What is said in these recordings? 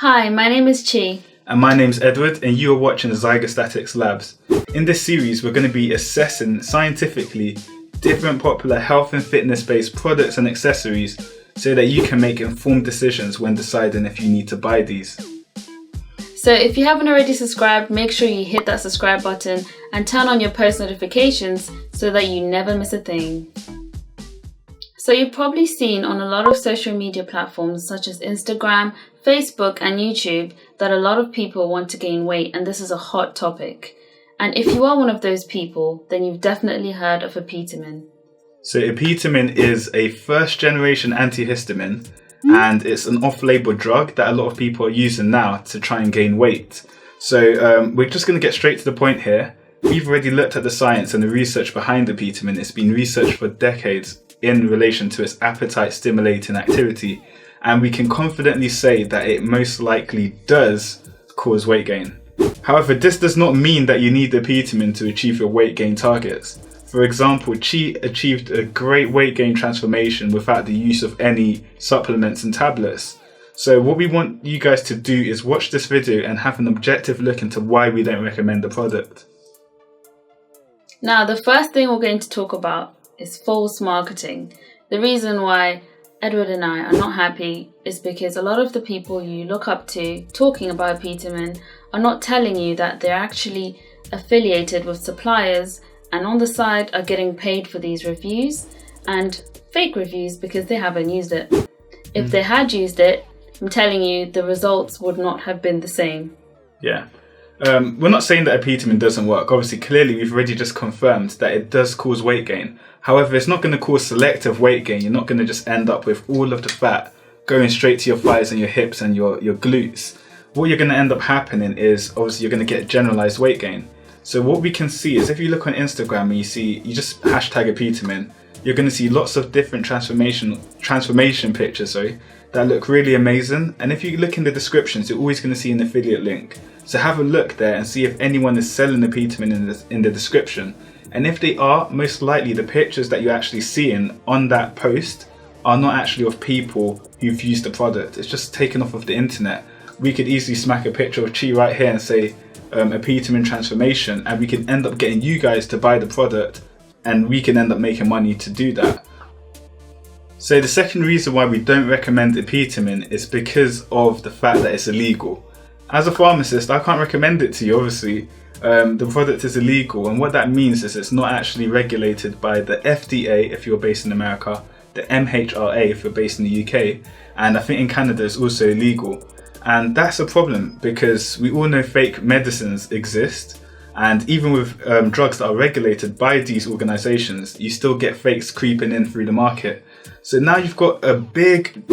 Hi, my name is Chi. And my name's Edward, and you are watching Zygostatics Labs. In this series, we're going to be assessing scientifically different popular health and fitness based products and accessories so that you can make informed decisions when deciding if you need to buy these. So if you haven't already subscribed, make sure you hit that subscribe button and turn on your post notifications so that you never miss a thing. So you've probably seen on a lot of social media platforms such as Instagram, Facebook and YouTube that a lot of people want to gain weight, and this is a hot topic. And if you are one of those people, then you've definitely heard of Epitomine. So Epitomine is a first generation antihistamine, and it's an off-label drug that a lot of people are using now to try and gain weight. So we're just going to get straight to the point here. We've already looked at the science and the research behind Epitomine. It's been researched for decades in relation to its appetite stimulating activity, and we can confidently say that it most likely does cause weight gain. However, this does not mean that you need Epitomine to achieve your weight gain targets. For example, Chi achieved a great weight gain transformation without the use of any supplements and tablets. So what we want you guys to do is watch this video and have an objective look into why we don't recommend the product. Now, the first thing we're going to talk about is false marketing. The reason why Edward and I are not happy is because a lot of the people you look up to talking about Epitomine are not telling you that they're actually affiliated with suppliers and on the side are getting paid for these reviews and fake reviews because they haven't used it. If they had used it, I'm telling you the results would not have been the same. Yeah. We're not saying that Epitomine doesn't work. Obviously, clearly we've already just confirmed that it does cause weight gain. However, it's not going to cause selective weight gain. You're not going to just end up with all of the fat going straight to your thighs and your hips and your glutes. What you're going to end up happening is obviously you're going to get generalized weight gain. So what we can see is if you look on Instagram and you just hashtag Epitomine, you're going to see lots of different transformation pictures, that look really amazing. And if you look in the descriptions, you're always going to see an affiliate link. So have a look there and see if anyone is selling Epitomine in the description. And if they are, most likely the pictures that you're actually seeing on that post are not actually of people who've used the product. It's just taken off of the internet. We could easily smack a picture of Chi right here and say Epitomine transformation, and we can end up getting you guys to buy the product, and we can end up making money to do that. So the second reason why we don't recommend Epitomine is because of the fact that it's illegal. As a pharmacist, I can't recommend it to you, obviously. The product is illegal, and what that means is it's not actually regulated by the FDA if you're based in America, the MHRA if you're based in the UK, and I think in Canada it's also illegal. And that's a problem because we all know fake medicines exist, and even with drugs that are regulated by these organizations, you still get fakes creeping in through the market. So now you've got a big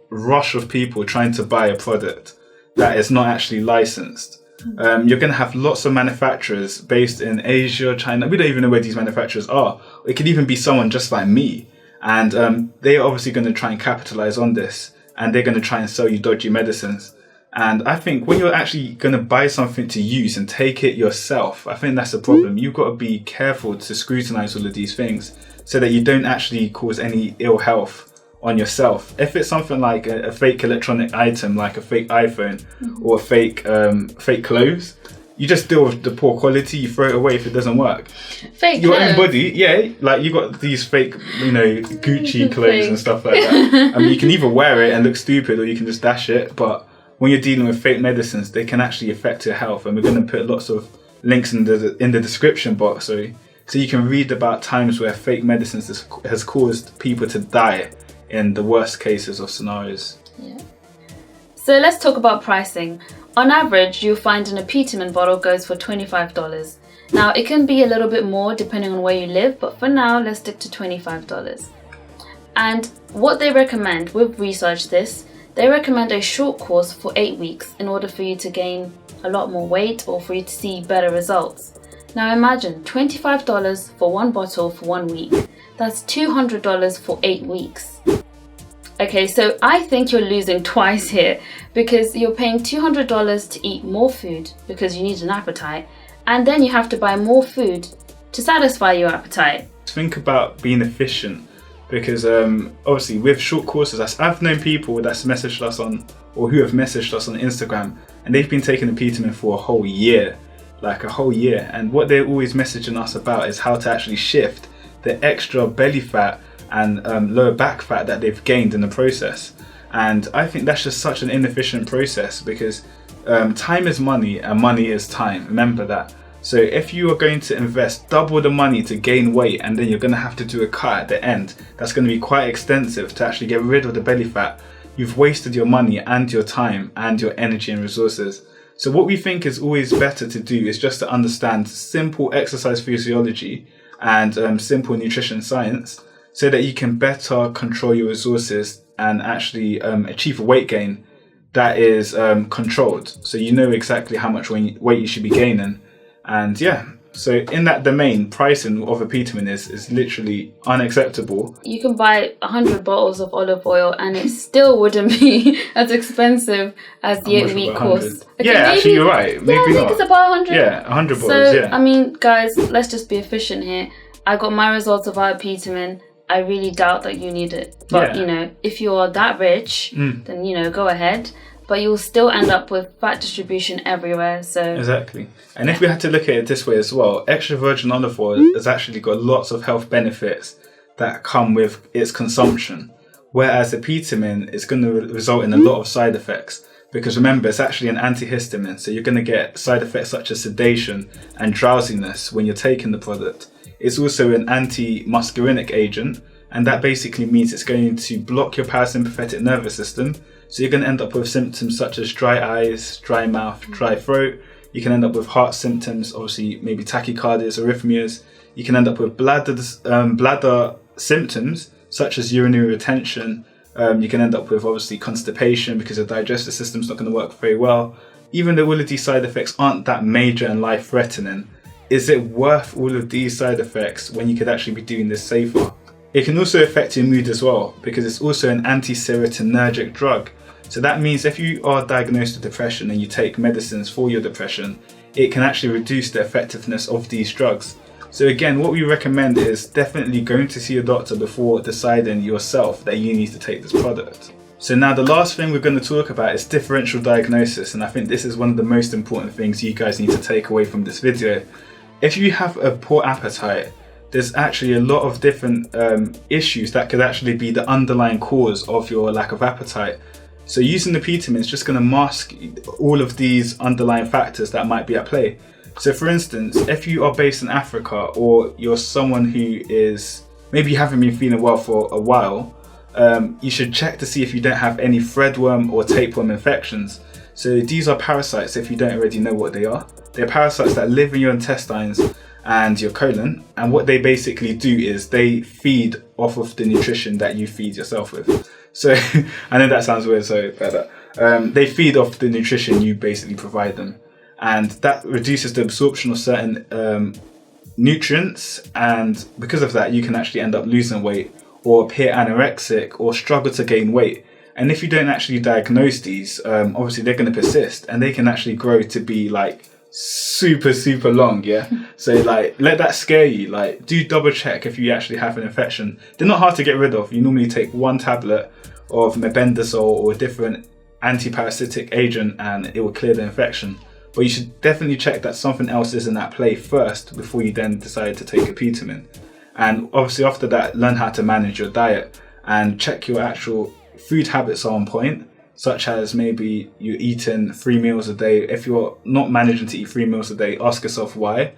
rush of people trying to buy a product that is not actually licensed. You're going to have lots of manufacturers based in Asia, China. We don't even know where these manufacturers are. It could even be someone just like me. And they're obviously going to try and capitalize on this. And they're going to try and sell you dodgy medicines. And I think when you're actually going to buy something to use and take it yourself, I think that's a problem. You've got to be careful to scrutinize all of these things so that you don't actually cause any ill health on yourself. If it's something like a fake electronic item, like a fake iPhone or fake clothes, you just deal with the poor quality, you throw it away if it doesn't work. Fake your clothes. own body, yeah, like you got these fake, Gucci clothes and stuff like that. I mean, you can either wear it and look stupid or you can just dash it, but when you're dealing with fake medicines, they can actually affect your health, and we're going to put lots of links in the description box, so you can read about times where fake medicines has caused people to die in the worst cases of scenarios. Yeah. So let's talk about pricing. On average, you'll find an Epitomine bottle goes for $25. Now, it can be a little bit more depending on where you live, but for now, let's stick to $25. And what they recommend, we've researched this, they recommend a short course for 8 weeks in order for you to gain a lot more weight or for you to see better results. Now imagine $25 for one bottle for 1 week. That's $200 for 8 weeks. Okay, so I think you're losing twice here because you're paying $200 to eat more food because you need an appetite, and then you have to buy more food to satisfy your appetite. Think about being efficient. because obviously with short courses, I've known people that's messaged us on, or who have messaged us on Instagram, and they've been taking Apetamin for a whole year, like a whole year. And what they're always messaging us about is how to actually shift the extra belly fat and lower back fat that they've gained in the process. And I think that's just such an inefficient process, because time is money and money is time. Remember that. So if you are going to invest double the money to gain weight, and then you're going to have to do a cut at the end, that's going to be quite extensive to actually get rid of the belly fat. You've wasted your money and your time and your energy and resources. So what we think is always better to do is just to understand simple exercise physiology and simple nutrition science, so that you can better control your resources and actually achieve a weight gain that is controlled. So you know exactly how much weight you should be gaining. And yeah, so in that domain, pricing of Apetamin is literally unacceptable. You can buy 100 bottles of olive oil and it still wouldn't be as expensive as the 8-week course. Okay, yeah, actually you're right. Maybe I think not. It's about 100. Yeah, 100 bottles, so, yeah. I mean, guys, let's just be efficient here. I got my results of Apetamin. I really doubt that you need it. But, you know, if you are that rich, then, you know, go ahead. But you'll still end up with fat distribution everywhere. So exactly. And if we had to look at it this way as well, extra virgin olive oil has actually got lots of health benefits that come with its consumption, whereas Apetamin is going to result in a lot of side effects, because remember, it's actually an antihistamine, so you're going to get side effects such as sedation and drowsiness when you're taking the product. It's also an anti-muscarinic agent, and that basically means it's going to block your parasympathetic nervous system. So you're going to end up with symptoms such as dry eyes, dry mouth, dry throat. You can end up with heart symptoms, obviously maybe tachycardias, arrhythmias. You can end up with bladder symptoms such as urinary retention. You can end up with obviously constipation because the digestive system's not going to work very well. Even though all of these side effects aren't that major and life-threatening, is it worth all of these side effects when you could actually be doing this safer? It can also affect your mood as well, because it's also an anti-serotonergic drug. So that means if you are diagnosed with depression and you take medicines for your depression, it can actually reduce the effectiveness of these drugs. So again, what we recommend is definitely going to see a doctor before deciding yourself that you need to take this product. So now the last thing we're going to talk about is differential diagnosis, and I think this is one of the most important things you guys need to take away from this video. If you have a poor appetite, there's actually a lot of different issues that could actually be the underlying cause of your lack of appetite. So using the Apetamin is just going to mask all of these underlying factors that might be at play. So for instance, if you are based in Africa, or you're someone who is, maybe you haven't been feeling well for a while, you should check to see if you don't have any threadworm or tapeworm infections. So these are parasites, if you don't already know what they are. They're parasites that live in your intestines and your colon, and what they basically do is they feed off of the nutrition that you feed yourself with. So I know that sounds weird, so better. They feed off the nutrition you basically provide them, and that reduces the absorption of certain nutrients, and because of that you can actually end up losing weight or appear anorexic or struggle to gain weight. And if you don't actually diagnose these, obviously they're going to persist, and they can actually grow to be like super long, yeah? So like, let that scare you. Like, do double check if you actually have an infection. They're not hard to get rid of. You normally take one tablet of mebendazole or a different anti-parasitic agent and it will clear the infection. But you should definitely check that something else isn't at play first before you then decide to take Apetamin. And obviously after that, learn how to manage your diet and check your actual food habits are on point, such as maybe you're eating 3 meals a day. If you're not managing to eat 3 meals a day, ask yourself why.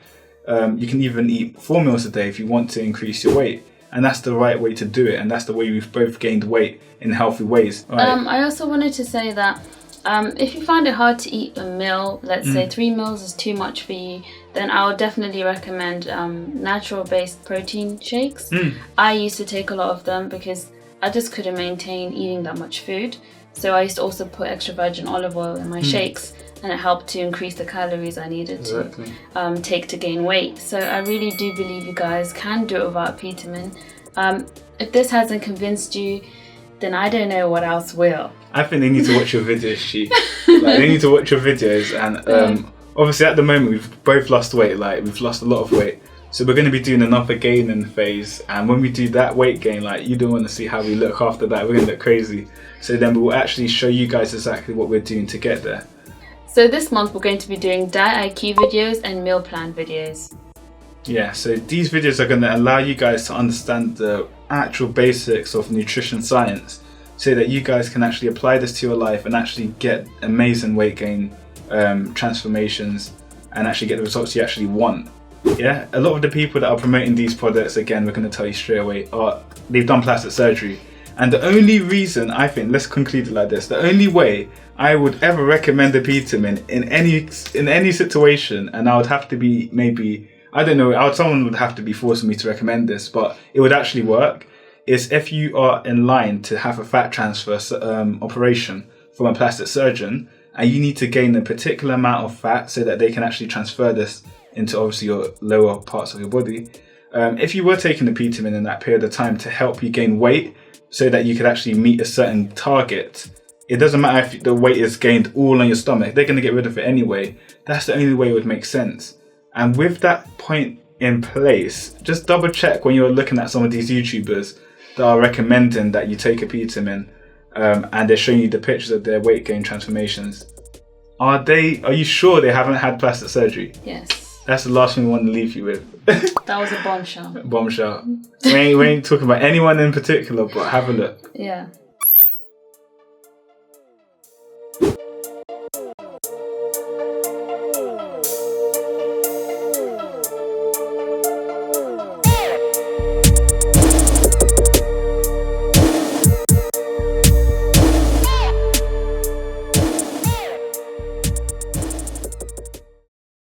You can even eat 4 meals a day if you want to increase your weight. And that's the right way to do it. And that's the way we've both gained weight in healthy ways. Right. I also wanted to say that if you find it hard to eat a meal, let's say 3 meals is too much for you, then I would definitely recommend natural-based protein shakes. I used to take a lot of them because I just couldn't maintain eating that much food. So I used to also put extra virgin olive oil in my shakes, and it helped to increase the calories I needed to take to gain weight. So I really do believe you guys can do it without Apetamin. If this hasn't convinced you, then I don't know what else will. I think they need to watch your videos, She. Like, they need to watch your videos, and obviously at the moment we've both lost weight. Like, we've lost a lot of weight. So we're going to be doing another gaining phase, and when we do that weight gain, like, you don't want to see how we look after that. We're going to look crazy. So then we'll actually show you guys exactly what we're doing to get there. So this month we're going to be doing diet IQ videos and meal plan videos. Yeah, so these videos are going to allow you guys to understand the actual basics of nutrition science, so that you guys can actually apply this to your life and actually get amazing weight gain transformations and actually get the results you actually want. Yeah, a lot of the people that are promoting these products, again, we're going to tell you straight away, they've done plastic surgery. And the only reason, I think, let's conclude it like this, the only way I would ever recommend a Petermin in any situation, and I would have to be maybe, I don't know, someone would have to be forcing me to recommend this, but it would actually work, is if you are in line to have a fat transfer operation from a plastic surgeon, and you need to gain a particular amount of fat so that they can actually transfer this into obviously your lower parts of your body. If you were taking the Petermin in that period of time to help you gain weight so that you could actually meet a certain target, it doesn't matter if the weight is gained all on your stomach, they're going to get rid of it anyway. That's the only way it would make sense. And with that point in place, just double check when you're looking at some of these YouTubers that are recommending that you take a Petermin, and they're showing you the pictures of their weight gain transformations. Are you sure they haven't had plastic surgery? Yes. That's the last thing we want to leave you with. That was a bombshell. Bombshell. We ain't talking about anyone in particular, but have a look. Yeah.